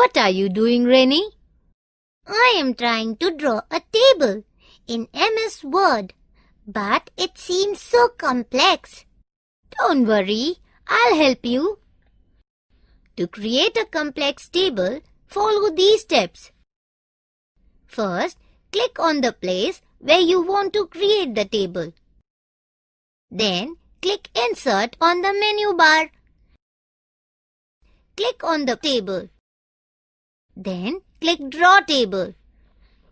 What are you doing, Rennie? I am trying to draw a table in MS Word, but it seems so complex. Don't worry, I'll help you. To create a complex table, follow these steps. First, click on the place where you want to create the table. Then, click Insert on the menu bar. Click on the table. Then, click Draw Table.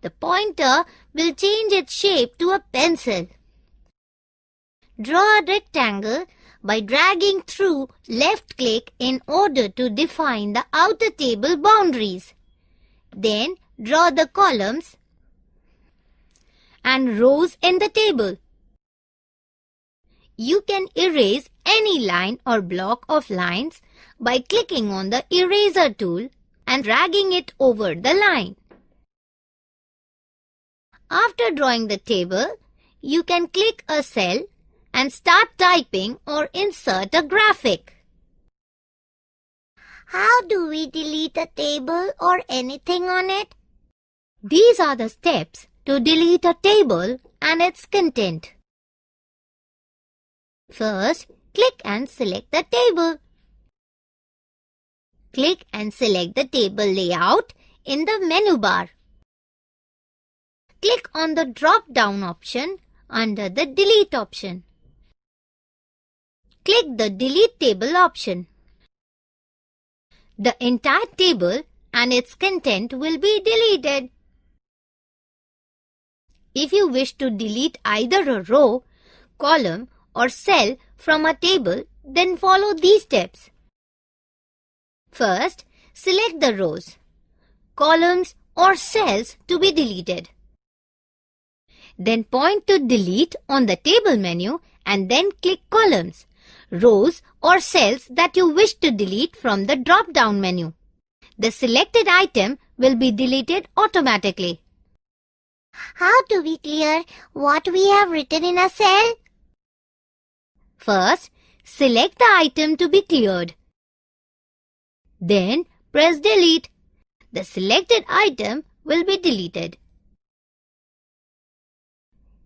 The pointer will change its shape to a pencil. Draw a rectangle by dragging through left-click in order to define the outer table boundaries. Then, draw the columns and rows in the table. You can erase any line or block of lines by clicking on the eraser tool and dragging it over the line. After drawing the table, you can click a cell and start typing or insert a graphic. How do we delete a table or anything on it? These are the steps to delete a table and its content. First, click and select the table. Click and select the table layout in the menu bar. Click on the drop-down option under the Delete option. Click the Delete Table option. The entire table and its content will be deleted. If you wish to delete either a row, column or cell from a table, then follow these steps. First, select the rows, columns or cells to be deleted. Then point to Delete on the table menu and then click Columns, rows or cells that you wish to delete from the drop-down menu. The selected item will be deleted automatically. How do we clear what we have written in a cell? First, select the item to be cleared. Then, press Delete. The selected item will be deleted.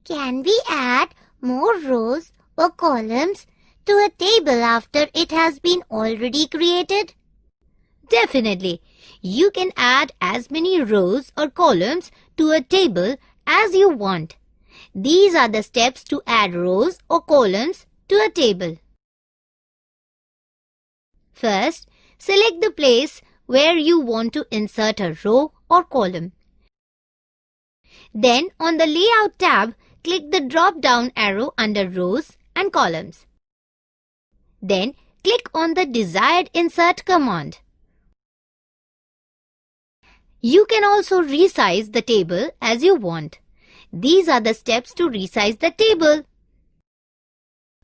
Can we add more rows or columns to a table after it has been already created? Definitely. You can add as many rows or columns to a table as you want. These are the steps to add rows or columns to a table. First, select the place where you want to insert a row or column. Then, on the Layout tab, click the drop-down arrow under Rows and Columns. Then, click on the desired Insert command. You can also resize the table as you want. These are the steps to resize the table.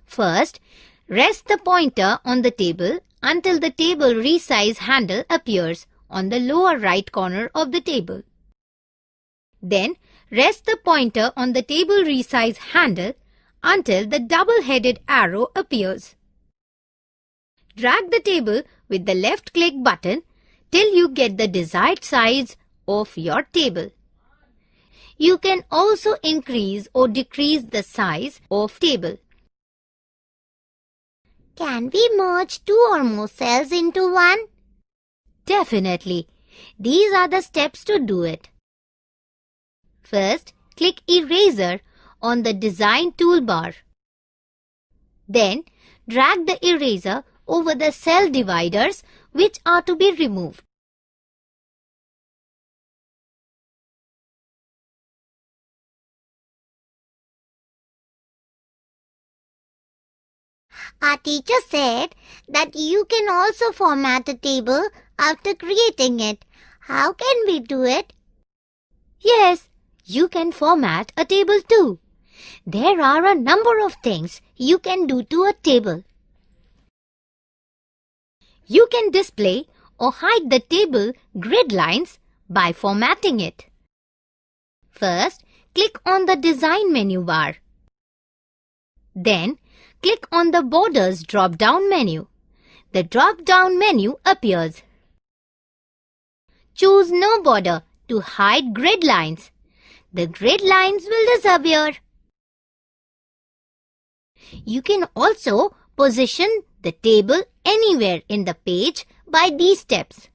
First, rest the pointer on the table until the table resize handle appears on the lower right corner of the table. Then, rest the pointer on the table resize handle until the double-headed arrow appears. Drag the table with the left-click button till you get the desired size of your table. You can also increase or decrease the size of table. Can we merge two or more cells into one? Definitely. These are the steps to do it. First, click Eraser on the Design toolbar. Then, drag the eraser over the cell dividers which are to be removed. Our teacher said that you can also format a table after creating it. How can we do it? Yes, you can format a table too. There are a number of things you can do to a table. You can display or hide the table grid lines by formatting it. First, click on the Design menu bar. Then, click on the Borders drop-down menu. The drop-down menu appears. Choose no border to hide grid lines. The grid lines will disappear. You can also position the table anywhere in the page by these steps.